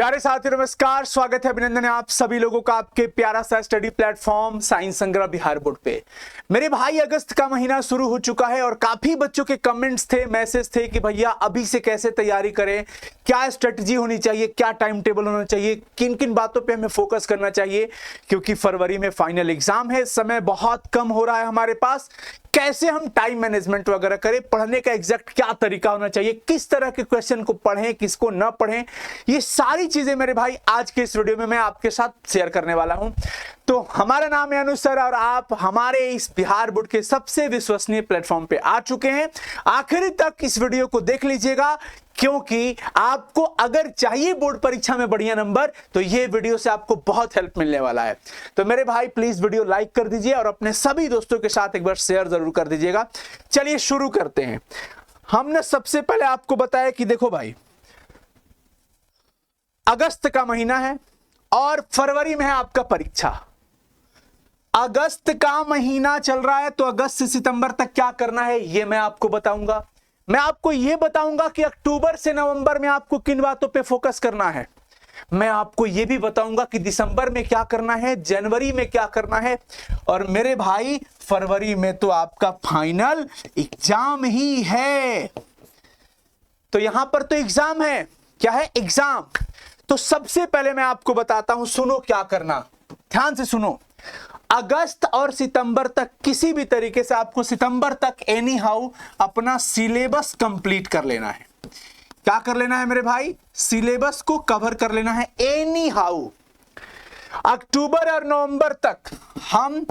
प्यारे साथियों नमस्कार, स्वागत है, अभिनंदन है आप सभी लोगों का आपके प्यारा सा स्टडी प्लेटफॉर्म साइंस संग्रह बिहार बोर्ड पे। मेरे भाई, अगस्त का महीना शुरू हो चुका है और काफी बच्चों के कमेंट्स थे, मैसेज थे कि भैया अभी से कैसे तैयारी करें, क्या स्ट्रेटजी होनी चाहिए, क्या टाइम टेबल होना चाहिए, किन किन बातों पे हमें फोकस करना चाहिए, क्योंकि फरवरी में फाइनल एग्जाम है, समय बहुत कम हो रहा है हमारे पास। कैसे हम टाइम मैनेजमेंट वगैरह करें, पढ़ने का एग्जैक्ट क्या तरीका होना चाहिए, किस तरह के क्वेश्चन को पढ़ें, किसको न पढ़ें, ये सारी चीजें मेरे भाई आज के इस वीडियो में मैं आपके साथ शेयर करने वाला हूं। तो हमारा नाम है अनुज सर और आप हमारे इस बिहार बोर्ड के सबसे विश्वसनीय प्लेटफॉर्म पे आ चुके हैं। आखिरी तक इस वीडियो को देख लीजिएगा, क्योंकि आपको अगर चाहिए बोर्ड परीक्षा में बढ़िया नंबर तो ये वीडियो से आपको बहुत हेल्प मिलने वाला है। तो मेरे भाई प्लीज वीडियो लाइक कर दीजिए और अपने सभी दोस्तों के साथ एक बार शेयर जरूर कर दीजिएगा। चलिए शुरू करते हैं। हमने सबसे पहले आपको बताया कि देखो भाई, अगस्त का महीना है और फरवरी में है आपका परीक्षा। अगस्त का महीना चल रहा है तो अगस्त से सितंबर तक क्या करना है ये मैं आपको बताऊंगा। मैं आपको यह बताऊंगा कि अक्टूबर से नवंबर में आपको किन बातों पे फोकस करना है। मैं आपको यह भी बताऊंगा कि दिसंबर में क्या करना है, जनवरी में क्या करना है, और मेरे भाई फरवरी में तो आपका फाइनल एग्जाम ही है। तो यहां पर तो एग्जाम है, क्या है, एग्जाम। तो सबसे पहले मैं आपको बताता हूं, सुनो क्या करना, ध्यान से सुनो। अगस्त और सितंबर तक किसी भी तरीके से आपको सितंबर तक एनी हाउ अपना सिलेबस कंप्लीट कर लेना है। क्या कर लेना है मेरे भाई, सिलेबस को कवर कर लेना है एनी हाउ। अक्टूबर और नवंबर तक हम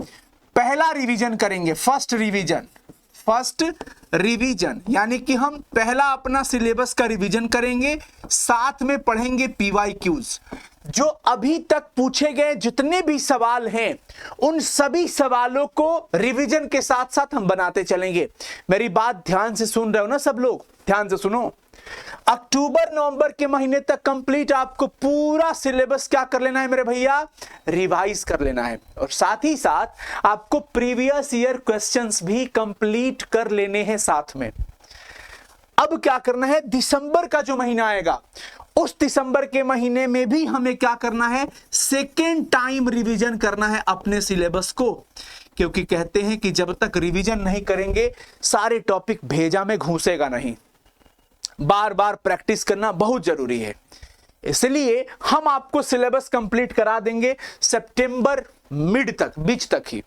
पहला रिवीजन करेंगे, फर्स्ट रिवीजन, यानी कि हम पहला अपना सिलेबस का रिवीजन करेंगे, साथ में पढ़ेंगे पीवाईक्यूज। जो अभी तक पूछे गए जितने भी सवाल हैं उन सभी सवालों को रिवीजन के साथ साथ हम बनाते चलेंगे। मेरी बात ध्यान से सुन रहे हो ना सब लोग, ध्यान से सुनो। अक्टूबर नवंबर के महीने तक कंप्लीट आपको पूरा सिलेबस क्या कर लेना है मेरे भैया, रिवाइज कर लेना है, और साथ ही साथ आपको प्रीवियस ईयर क्वेश्चंस भी कंप्लीट कर लेने हैं साथ में। अब क्या करना है, दिसंबर का जो महीना आएगा उस दिसंबर के महीने में भी हमें क्या करना है, सेकेंड टाइम रिवीजन करना है अपने सिलेबस को, क्योंकि कहते हैं कि जब तक रिवीजन नहीं करेंगे सारे टॉपिक भेजा में घुसेगा नहीं। बार बार प्रैक्टिस करना बहुत जरूरी है। इसलिए हम आपको सिलेबस कंप्लीट करा देंगे सितंबर मिड तक, बीच तक ही।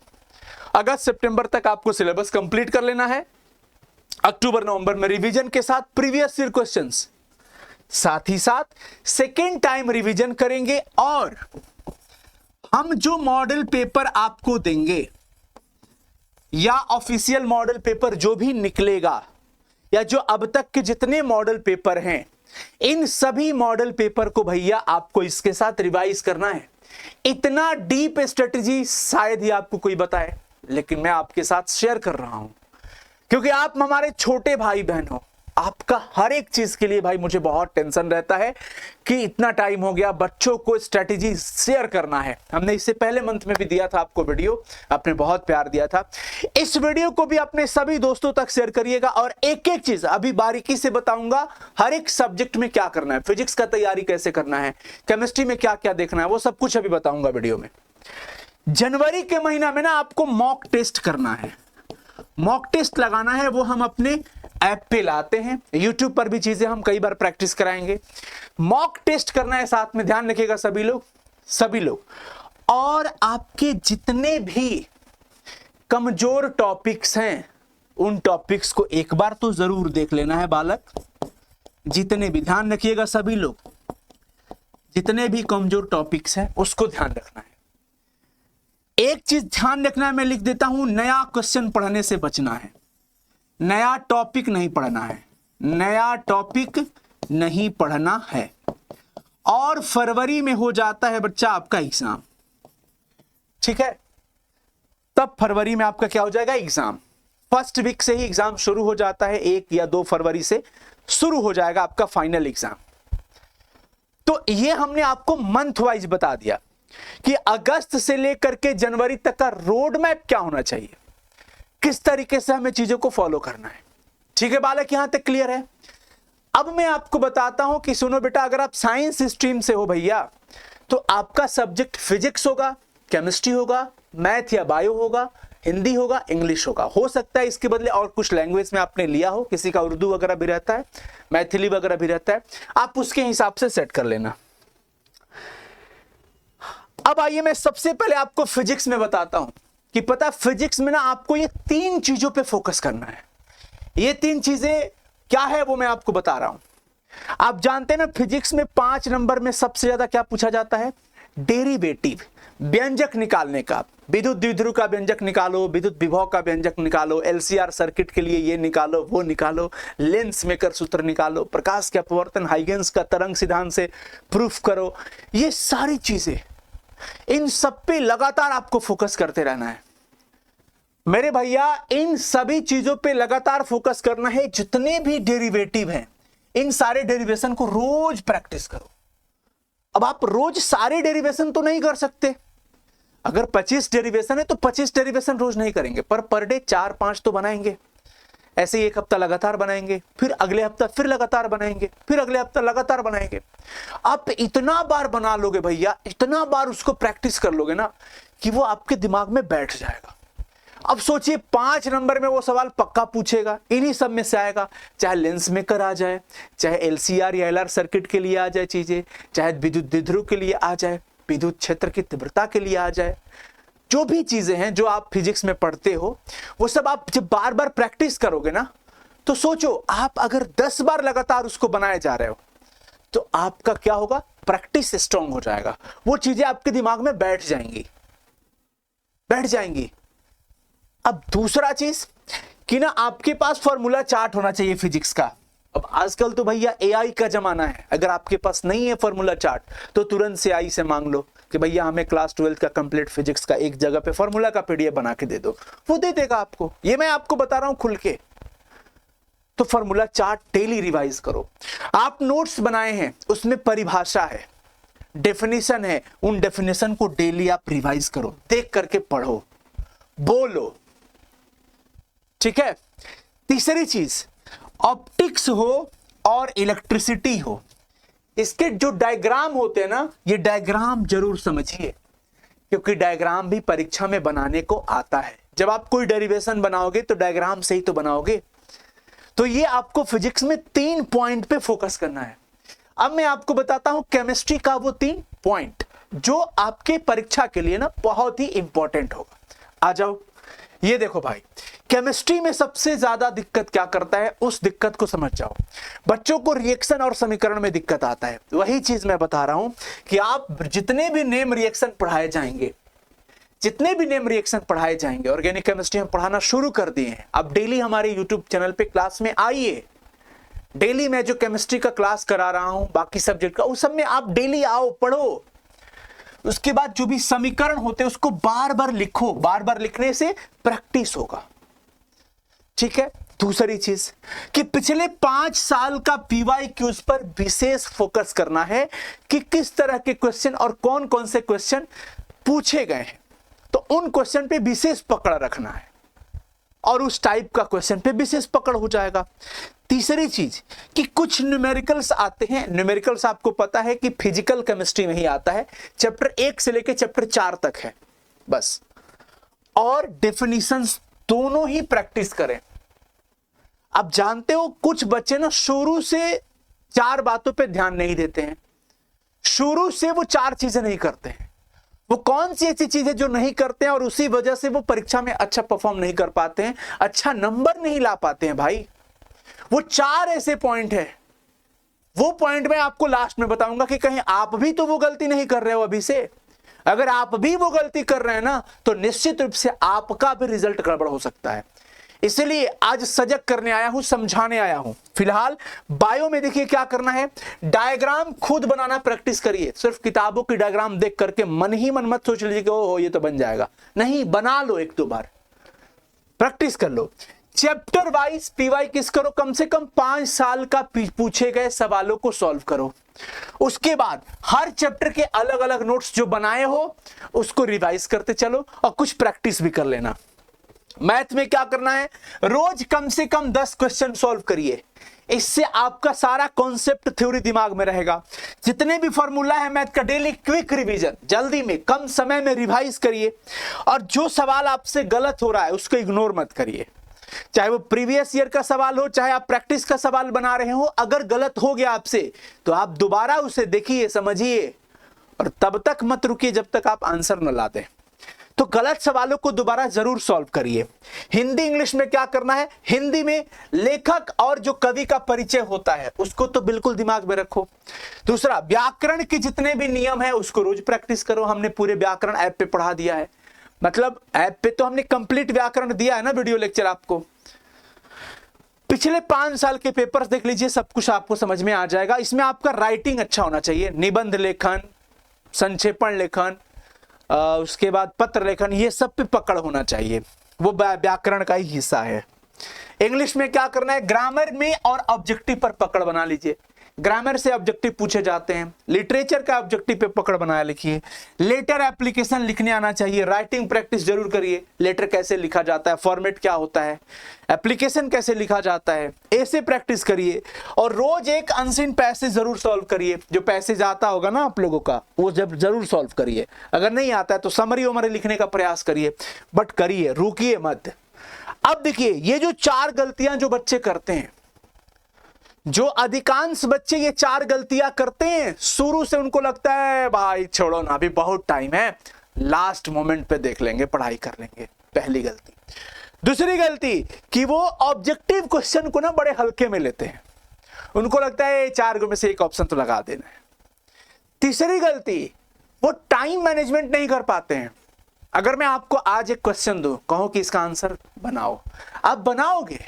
अगस्त सितंबर तक आपको सिलेबस कंप्लीट कर लेना है। अक्टूबर नवंबर में रिवीजन के साथ प्रीवियस ईयर क्वेश्चंस, साथ ही साथ सेकेंड टाइम रिवीजन करेंगे, और हम जो मॉडल पेपर आपको देंगे या ऑफिशियल मॉडल पेपर जो भी निकलेगा, या जो अब तक के जितने मॉडल पेपर हैं, इन सभी मॉडल पेपर को भैया आपको इसके साथ रिवाइज करना है। इतना डीप स्ट्रेटजी शायद ही आपको कोई बताए, लेकिन मैं आपके साथ शेयर कर रहा हूं, क्योंकि आप हमारे छोटे भाई बहन हो। आपका हर एक चीज के लिए भाई मुझे बहुत टेंशन रहता है कि इतना टाइम हो गया, बच्चों को स्ट्रेटजी शेयर करना है। हमने इससे पहले मंथ में भी दिया था आपको वीडियो, आपने बहुत प्यार दिया था। इस वीडियो को भी अपने सभी दोस्तों तक शेयर करिएगा, और एक एक चीज अभी बारीकी से बताऊंगा, हर एक सब्जेक्ट में क्या करना है, फिजिक्स का तैयारी कैसे करना है, केमिस्ट्री में क्या क्या देखना है, वो सब कुछ अभी बताऊंगा वीडियो में। जनवरी के महीना में ना आपको मॉक टेस्ट करना है, मॉक टेस्ट लगाना है, वो हम अपने ऐप पे लाते हैं, यूट्यूब पर भी चीजें हम कई बार प्रैक्टिस कराएंगे। मॉक टेस्ट करना है, साथ में ध्यान रखिएगा सभी लोग। और आपके जितने भी कमजोर टॉपिक्स हैं उन टॉपिक्स को एक बार तो जरूर देख लेना है बालक। जितने भी, ध्यान रखिएगा सभी लोग, जितने भी कमजोर टॉपिक्स हैं उसको ध्यान रखना है। एक चीज ध्यान रखना है, मैं लिख देता हूं, नया क्वेश्चन पढ़ने से बचना है, नया टॉपिक नहीं पढ़ना है, नया टॉपिक नहीं पढ़ना है। और फरवरी में हो जाता है बच्चा आपका एग्जाम, ठीक है, तब फरवरी में आपका क्या हो जाएगा, एग्जाम। फर्स्ट वीक से ही एग्जाम शुरू हो जाता है, 1 या 2 फरवरी से शुरू हो जाएगा आपका फाइनल एग्जाम। तो ये हमने आपको मंथ वाइज बता दिया कि अगस्त से लेकर के जनवरी तक का रोड मैप क्या होना चाहिए, किस तरीके से हमें चीजों को फॉलो करना है। ठीक है बालक, यहां तक क्लियर है। अब मैं आपको बताता हूं कि सुनो बेटा, अगर आप साइंस स्ट्रीम से हो भैया तो आपका सब्जेक्ट फिजिक्स होगा, केमिस्ट्री होगा, मैथ या बायो होगा, हिंदी होगा, इंग्लिश होगा। हो सकता है इसके बदले और कुछ लैंग्वेज में आपने लिया हो, किसी का उर्दू वगैरह भी रहता है, मैथिली वगैरह भी रहता है, आप उसके हिसाब से सेट कर लेना। अब आइए मैं सबसे पहले आपको फिजिक्स में बताता हूं कि पता फिजिक्स में ना आपको ये 3 चीजों पे फोकस करना है। ये 3 चीजें क्या है वो मैं आपको बता रहा हूं। आप जानते हैं ना फिजिक्स में 5 नंबर में सबसे ज्यादा क्या पूछा जाता है? डेरिवेटिव, व्यंजक निकालने का। विद्युत द्विध्रुव का व्यंजक निकालो, विद्युत विभव का व्यंजक निकालो, एलसीआर सर्किट के लिए ये निकालो, वो निकालो, लेंस मेकर सूत्र निकालो, प्रकाश के अपवर्तन, हाइगेंस का तरंग सिद्धांत से प्रूफ करो। ये सारी चीजें, इन सब पे लगातार आपको फोकस करते रहना है मेरे भैया। इन सभी चीजों पे लगातार फोकस करना है। जितने भी डेरिवेटिव हैं, इन सारे डेरिवेशन को रोज प्रैक्टिस करो। अब आप रोज सारे डेरिवेशन तो नहीं कर सकते। अगर 25 डेरिवेशन है तो 25 डेरिवेशन रोज नहीं करेंगे, पर डे 4-5 तो बनाएंगे। ऐसे ही एक हफ्ता लगातार बनाएंगे, फिर अगले हफ्ता फिर लगातार बनाएंगे, फिर अगले हफ्ता लगातार बनाएंगे। आप इतना बार बना लोगे भैया, इतना बार उसको प्रैक्टिस कर लोगे ना कि वो आपके दिमाग में बैठ जाएगा। अब सोचिए 5 नंबर में वो सवाल पक्का पूछेगा, इन्हीं सब में से आएगा। चाहे लेंस मेकर आ जाए, चाहे एलसीआर या एलआर सर्किट के लिए आ जाए चीजें, चाहे विद्युत द्विध्रुव के लिए आ जाए, विद्युत क्षेत्र की तीव्रता के लिए आ जाए, जो भी चीजें हैं जो आप फिजिक्स में पढ़ते हो, वो सब आप जब बार बार प्रैक्टिस करोगे ना, तो सोचो आप अगर 10 बार लगातार उसको बनाए जा रहे हो तो आपका क्या होगा? प्रैक्टिस स्ट्रांग हो जाएगा। वो चीजें आपके दिमाग में बैठ जाएंगी। अब दूसरा चीज कि ना आपके पास फॉर्मूला चार्ट होना चाहिए फिजिक्स का। अब आजकल तो भैया एआई का जमाना है। अगर आपके पास नहीं है फॉर्मूला चार्ट तो तुरंत से एआई से मांग लो कि भैया हमें क्लास 12 का कंप्लीट फिजिक्स का एक जगह पे फॉर्मूला का पीडीएफ बना के दे दो, वो दे देगा आपको। ये मैं आपको बता रहा हूं खुल के। तो फॉर्मूला चार्ट डेली रिवाइज करो। आप नोट्स बनाए हैं, उसमें परिभाषा है, डेफिनेशन है, उन डेफिनेशन को डेली आप रिवाइज करो, देख करके पढ़ो, बोलो, ठीक है। तीसरी चीज, ऑप्टिक्स हो और इलेक्ट्रिसिटी हो, इसके जो डायग्राम होते हैं ना, ये डायग्राम जरूर समझिए, क्योंकि डायग्राम भी परीक्षा में बनाने को आता है। जब आप कोई डेरिवेशन बनाओगे तो डायग्राम से ही तो बनाओगे। तो ये आपको फिजिक्स में 3 पॉइंट पे फोकस करना है। अब मैं आपको बताता हूं केमिस्ट्री का वो 3 पॉइंट जो आपके परीक्षा के लिए ना बहुत ही इंपॉर्टेंट होगा। आ जाओ, ये देखो भाई, केमिस्ट्री में सबसे ज्यादा दिक्कत क्या करता है, उस दिक्कत को समझ जाओ। बच्चों को रिएक्शन और समीकरण में दिक्कत आता है। वही चीज मैं बता रहा हूं कि आप जितने भी नेम रिएक्शन पढ़ाए जाएंगे, ऑर्गेनिक केमिस्ट्री हम पढ़ाना शुरू कर दिए हैं। अब डेली हमारे यूट्यूब चैनल पे क्लास में आइए। डेली मैं जो केमिस्ट्री का क्लास करा रहा हूं, बाकी सब्जेक्ट का, उस सब में आप डेली आओ, पढ़ो। उसके बाद जो भी समीकरण होते हैं उसको बार बार लिखो, बार बार लिखने से प्रैक्टिस होगा, ठीक है। दूसरी चीज कि पिछले 5 साल का पीवाईक्यूज पर विशेष फोकस करना है कि किस तरह के क्वेश्चन और कौन कौन से क्वेश्चन पूछे गए हैं, तो उन क्वेश्चन पे विशेष पकड़ रखना है और उस टाइप का क्वेश्चन पे विशेष पकड़ हो जाएगा। तीसरी चीज कि कुछ न्यूमेरिकल्स आते हैं। न्यूमेरिकल्स आपको पता है कि फिजिकल केमिस्ट्री में ही आता है, चैप्टर 1 से लेकर चैप्टर 4 तक है बस। और डेफिनेशंस दोनों ही प्रैक्टिस करें। आप जानते हो कुछ बच्चे ना शुरू से 4 बातों पे ध्यान नहीं देते हैं, शुरू से वो 4 चीजें नहीं करते हैं। वो कौन सी ऐसी चीजें जो नहीं करते हैं और उसी वजह से वो परीक्षा में अच्छा परफॉर्म नहीं कर पाते हैं, अच्छा नंबर नहीं ला पाते हैं भाई। वो 4 ऐसे पॉइंट है, वो पॉइंट मैं आपको लास्ट में बताऊंगा कि कहीं आप भी तो वो गलती नहीं कर रहे हो अभी से। अगर आप भी वो गलती कर रहे हैं ना, तो निश्चित रूप से आपका भी रिजल्ट गड़बड़ हो सकता है। इसलिए आज सजग करने आया हूं, समझाने आया हूं। फिलहाल बायो में देखिए क्या करना है, डायग्राम खुद बनाना प्रैक्टिस करिए। सिर्फ किताबों की डायग्राम देख करके मन ही मन मत सोच लीजिए कि ओहो ये तो बन जाएगा, नहीं, बना लो, 1-2 बार प्रैक्टिस कर लो। चैप्टर वाइज पीवाई किस करो, कम से कम 5 साल का पूछे गए सवालों को सॉल्व करो। उसके बाद हर चैप्टर के अलग अलग नोट्स जो बनाए हो उसको रिवाइज करते चलो और कुछ प्रैक्टिस भी कर लेना। मैथ में क्या करना है, रोज कम से कम 10 क्वेश्चन सॉल्व करिए। इससे आपका सारा कॉन्सेप्ट थ्योरी दिमाग में रहेगा। जितने भी फॉर्मूला है मैथ का डेली क्विक रिवीजन, जल्दी में कम समय में रिवाइज करिए। और जो सवाल आपसे गलत हो रहा है उसको इग्नोर मत करिए, चाहे वो प्रीवियस ईयर का सवाल हो, चाहे आप प्रैक्टिस का सवाल बना रहे हो। अगर गलत हो गया आपसे तो आप दोबारा उसे देखिए, समझिए, और तब तक मत रुकिए जब तक आप आंसर न ला दें। तो गलत सवालों को दोबारा जरूर सॉल्व करिए। हिंदी इंग्लिश में क्या करना है, हिंदी में लेखक और जो कवि का परिचय होता है उसको तो बिल्कुल दिमाग में रखो। दूसरा, व्याकरण के जितने भी नियम है उसको रोज प्रैक्टिस करो। हमने पूरे व्याकरण ऐप पे पढ़ा दिया है, मतलब ऐप पे तो हमने कंप्लीट व्याकरण दिया है ना, वीडियो लेक्चर आपको। पिछले 5 साल के पेपर्स देख लीजिए, सब कुछ आपको समझ में आ जाएगा। इसमें आपका राइटिंग अच्छा होना चाहिए, निबंध लेखन, संक्षेपण लेखन, उसके बाद पत्र लेखन, ये सब पे पकड़ होना चाहिए, वो व्याकरण का ही हिस्सा है। इंग्लिश में क्या करना है, ग्रामर में और ऑब्जेक्टिव पर पकड़ बना लीजिए। ग्रामर से ऑब्जेक्टिव पूछे जाते हैं, लिटरेचर का ऑब्जेक्टिव पे पकड़ बनाया लिखिए। लेटर एप्लीकेशन लिखने आना चाहिए, राइटिंग प्रैक्टिस जरूर करिए। लेटर कैसे लिखा जाता है, फॉर्मेट क्या होता है, एप्लीकेशन कैसे लिखा जाता है, ऐसे प्रैक्टिस करिए। और रोज एक अनसीन पैसेज जरूर सॉल्व करिए। जो पैसेज आता होगा ना आप लोगों का, वो जब जरूर सॉल्व करिए। अगर नहीं आता है तो समरी वमरी लिखने का प्रयास करिए, बट करिए, रुकिए मत। अब देखिए, ये जो 4 गलतियां जो बच्चे करते हैं, जो अधिकांश बच्चे ये 4 गलतियां करते हैं, शुरू से उनको लगता है भाई छोड़ो ना, अभी बहुत टाइम है, लास्ट मोमेंट पे देख लेंगे, पढ़ाई कर लेंगे। पहली गलती। दूसरी गलती कि वो ऑब्जेक्टिव क्वेश्चन को ना बड़े हल्के में लेते हैं, उनको लगता है 4 में से एक ऑप्शन तो लगा देना है। तीसरी गलती, वो टाइम मैनेजमेंट नहीं कर पाते हैं। अगर मैं आपको आज एक क्वेश्चन दूं, कहो कि इसका आंसर बनाओ, आप बनाओगे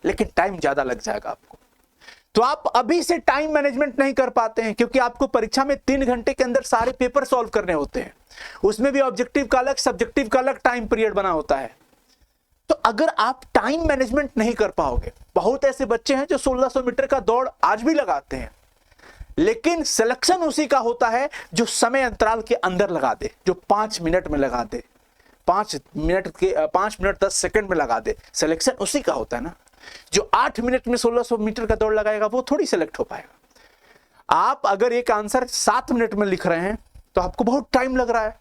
लेकिन टाइम ज्यादा लग जाएगा आपको। तो आप अभी से टाइम मैनेजमेंट नहीं कर पाते हैं, क्योंकि आपको परीक्षा में 3 घंटे के अंदर सारे पेपर सॉल्व करने होते हैं। उसमें भी ऑब्जेक्टिव का अलग, सब्जेक्टिव का अलग टाइम पीरियड बना होता है। तो अगर आप टाइम मैनेजमेंट नहीं कर पाओगे, बहुत ऐसे बच्चे हैं जो 1600 मीटर का दौड़ आज भी लगाते हैं, लेकिन सिलेक्शन उसी का होता है जो समय अंतराल के अंदर लगा दे, जो 5 मिनट में लगा दे, 5 मिनट 10 सेकंड में लगा दे। सिलेक्शन उसी का होता है ना। जो 8 मिनट में 1600 मीटर का दौड़ लगाएगा वो थोड़ी सेलेक्ट हो पाएगा। आप अगर एक आंसर 7 मिनट में लिख रहे हैं तो आपको बहुत टाइम लग रहा है।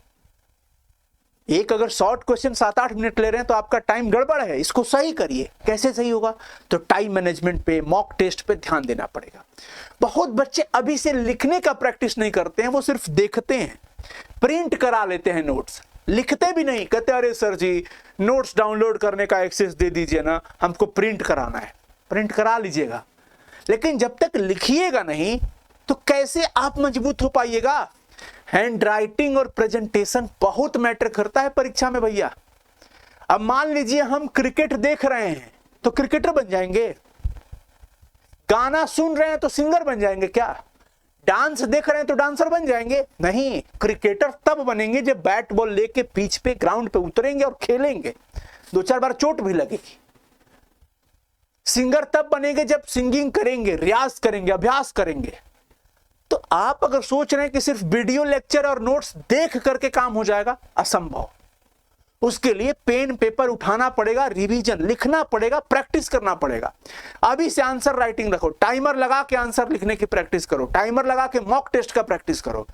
एक अगर शॉर्ट क्वेश्चन 7-8 मिनट ले रहे हैं तो आपका टाइम गड़बड़ है, इसको सही करिए। कैसे सही होगा? तो टाइम मैनेजमेंट पे, मॉक टेस्ट पे ध्यान देना पड़ेगा। बहुत बच्चे अभी से लिखने का प्रैक्टिस नहीं करते हैं, वो सिर्फ देखते हैं, प्रिंट करा लेते हैं नोट्स, लिखते भी नहीं। कहते अरे सर जी नोट्स डाउनलोड करने का एक्सेस दे दीजिए ना, हमको प्रिंट कराना है। प्रिंट करा लीजिएगा, लेकिन जब तक लिखिएगा नहीं तो कैसे आप मजबूत हो पाइएगा? हैंड राइटिंग और प्रेजेंटेशन बहुत मैटर करता है परीक्षा में भैया। अब मान लीजिए हम क्रिकेट देख रहे हैं तो क्रिकेटर बन जाएंगे, गाना सुन रहे हैं तो सिंगर बन जाएंगे क्या? डांस देख रहे हैं तो डांसर बन जाएंगे? नहीं, क्रिकेटर तब बनेंगे जब बैट बॉल लेके पिच पे, ग्राउंड पे उतरेंगे और खेलेंगे, 2-4 बार चोट भी लगेगी। सिंगर तब बनेंगे जब सिंगिंग करेंगे, रियाज करेंगे, अभ्यास करेंगे। तो आप अगर सोच रहे हैं कि सिर्फ वीडियो लेक्चर और नोट्स देख करके काम हो जाएगा, असंभव। उसके लिए पेन पेपर उठाना पड़ेगा, रिवीजन लिखना पड़ेगा, प्रैक्टिस करना पड़ेगा। अभी से आंसर राइटिंग रखो, टाइमर लगा के आंसर लिखने की प्रैक्टिस करो, टाइमर लगा के मॉक टेस्ट का प्रैक्टिस करो।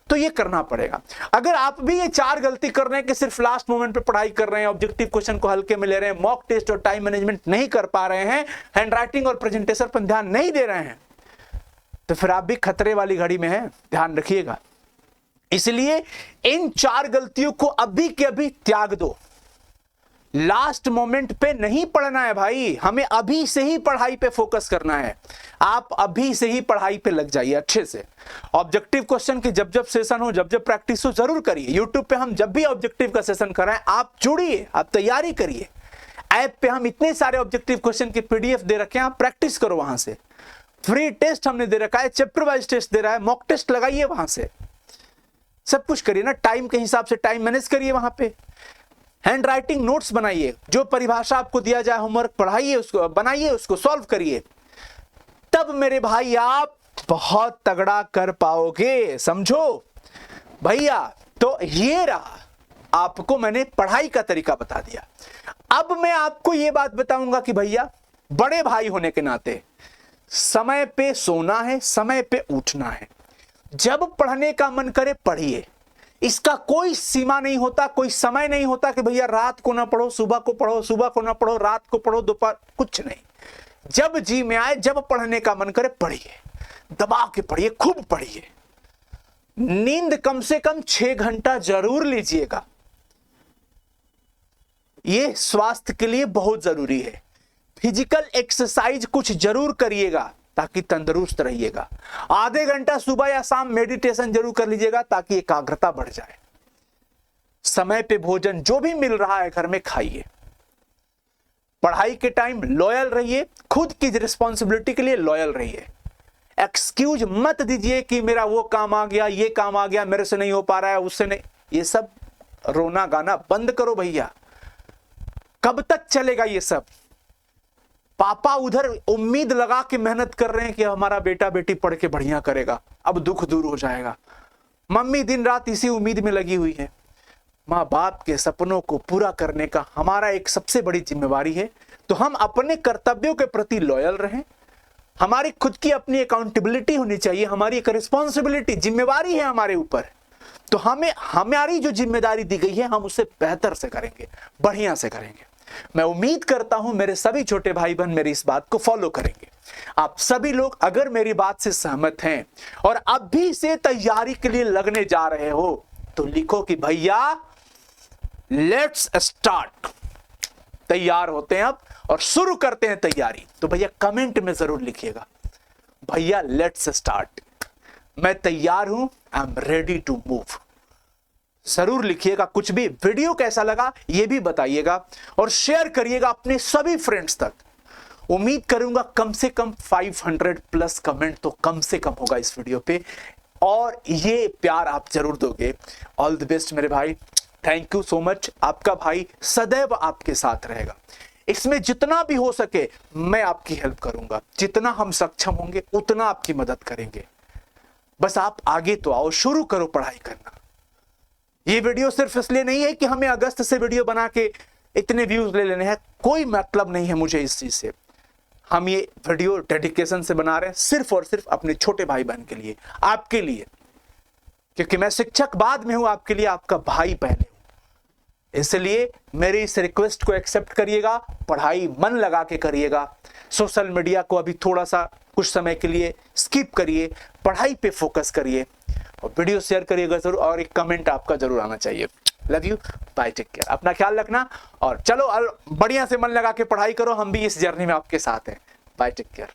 तो ये करना पड़ेगा। अगर आप भी ये 4 गलती कर रहे हैं कि सिर्फ लास्ट मोमेंट पे पढ़ाई कर रहे हैं, ऑब्जेक्टिव क्वेश्चन को हल्के में ले रहे हैं, मॉक टेस्ट और टाइम मैनेजमेंट नहीं कर पा रहे हैं, हैंड राइटिंग और प्रेजेंटेशन पर ध्यान नहीं दे रहे हैं, तो फिर आप भी खतरे वाली घड़ी में हैं, ध्यान रखिएगा। इसलिए इन 4 गलतियों को अभी के अभी त्याग दो। लास्ट मोमेंट पे नहीं पढ़ना है भाई, हमें अभी से ही पढ़ाई पे फोकस करना है। आप अभी से ही पढ़ाई पे लग जाइए अच्छे से। ऑब्जेक्टिव क्वेश्चन की जब जब सेशन हो, जब जब प्रैक्टिस हो, जरूर करिए। यूट्यूब पे हम जब भी ऑब्जेक्टिव का सेशन कराएं, आप जुड़िए, आप तैयारी करिए। ऐप पे हम इतने सारे ऑब्जेक्टिव क्वेश्चन की PDF दे रखे हैं, आप प्रैक्टिस करो वहां से। फ्री टेस्ट हमने दे रखा है, चैप्टर वाइज टेस्ट दे रहा है, मॉक टेस्ट लगाइए वहां से, सब कुछ करिए ना। टाइम के हिसाब से टाइम मैनेज करिए वहां पे। हैंड राइटिंग नोट्स बनाइए, जो परिभाषा आपको दिया जाए होमवर्क पढ़ाइए, उसको बनाइए, उसको सॉल्व करिए। तब मेरे भाई आप बहुत तगड़ा कर पाओगे, समझो भैया। तो ये रहा आपको मैंने पढ़ाई का तरीका बता दिया। अब मैं आपको यह बात बताऊंगा कि भैया बड़े भाई होने के नाते समय पे सोना है, समय पे उठना है। जब पढ़ने का मन करे पढ़िए, इसका कोई सीमा नहीं होता, कोई समय नहीं होता कि भैया रात को ना पढ़ो, सुबह को पढ़ो, सुबह को ना पढ़ो, रात को पढ़ो, दोपहर, कुछ नहीं। जब जी में आए, जब पढ़ने का मन करे पढ़िए, दबा के पढ़िए, खूब पढ़िए। नींद कम से कम 6 घंटा जरूर लीजिएगा, यह स्वास्थ्य के लिए बहुत जरूरी है। फिजिकल एक्सरसाइज कुछ जरूर करिएगा ताकि तंदुरुस्त रहिएगा। आधे घंटा सुबह या शाम मेडिटेशन जरूर कर लीजिएगा ताकि एकाग्रता बढ़ जाए। समय पे भोजन जो भी मिल रहा है घर में खाइए। पढ़ाई के टाइम लॉयल रहिए, खुद की रिस्पॉन्सिबिलिटी के लिए लॉयल रहिए। एक्सक्यूज मत दीजिए कि मेरा वो काम आ गया, ये काम आ गया, मेरे से नहीं हो पा रहा है, उससे नहीं। ये सब रोना गाना बंद करो भैया। कब तक चलेगा ये सब? पापा उधर उम्मीद लगा के मेहनत कर रहे हैं कि हमारा बेटा बेटी पढ़ के बढ़िया करेगा, अब दुख दूर हो जाएगा। मम्मी दिन रात इसी उम्मीद में लगी हुई है। माँ बाप के सपनों को पूरा करने का हमारा एक सबसे बड़ी जिम्मेवारी है, तो हम अपने कर्तव्यों के प्रति लॉयल रहें। हमारी खुद की अपनी अकाउंटेबिलिटी होनी चाहिए, हमारी एक रिस्पॉन्सिबिलिटी, जिम्मेवारी है हमारे ऊपर। तो हमारी जो जिम्मेदारी दी गई है हम उसे बेहतर से करेंगे, बढ़िया से करेंगे। मैं उम्मीद करता हूं मेरे सभी छोटे भाई बहन मेरी इस बात को फॉलो करेंगे। आप सभी लोग अगर मेरी बात से सहमत हैं और अभी से तैयारी के लिए लगने जा रहे हो तो लिखो कि भैया लेट्स स्टार्ट। तैयार होते हैं अब और शुरू करते हैं तैयारी। तो भैया कमेंट में जरूर लिखिएगा, भैया लेट्स स्टार्ट, मैं तैयार हूं, I am ready to move. जरूर लिखिएगा। कुछ भी वीडियो कैसा लगा ये भी बताइएगा और शेयर करिएगा अपने सभी फ्रेंड्स तक। उम्मीद करूंगा कम से कम 500 प्लस कमेंट तो कम से कम होगा इस वीडियो पे, और ये प्यार आप जरूर दोगे। ऑल द बेस्ट मेरे भाई, थैंक यू सो मच। आपका भाई सदैव आपके साथ रहेगा। इसमें जितना भी हो सके मैं आपकी हेल्प करूंगा, जितना हम सक्षम होंगे उतना आपकी मदद करेंगे। बस आप आगे तो आओ, शुरू करो पढ़ाई करना। ये वीडियो सिर्फ इसलिए नहीं है कि हमें अगस्त से वीडियो बना के इतने व्यूज ले लेने हैं, कोई मतलब नहीं है मुझे इस चीज से। हम ये वीडियो डेडिकेशन से बना रहे हैं सिर्फ और सिर्फ अपने छोटे भाई बहन के लिए, आपके लिए, क्योंकि मैं शिक्षक बाद में हूं, आपके लिए आपका भाई पहले हूं। इसलिए मेरी इस रिक्वेस्ट को एक्सेप्ट करिएगा, पढ़ाई मन लगा के करिएगा। सोशल मीडिया को अभी थोड़ा सा कुछ समय के लिए स्किप करिए, पढ़ाई पे फोकस करिए और वीडियो शेयर करिएगा जरूर, और एक कमेंट आपका जरूर आना चाहिए। Love you, bye, take care. अपना ख्याल रखना और चलो बढ़िया से मन लगा के पढ़ाई करो। हम भी इस जर्नी में आपके साथ हैं। Bye, take care.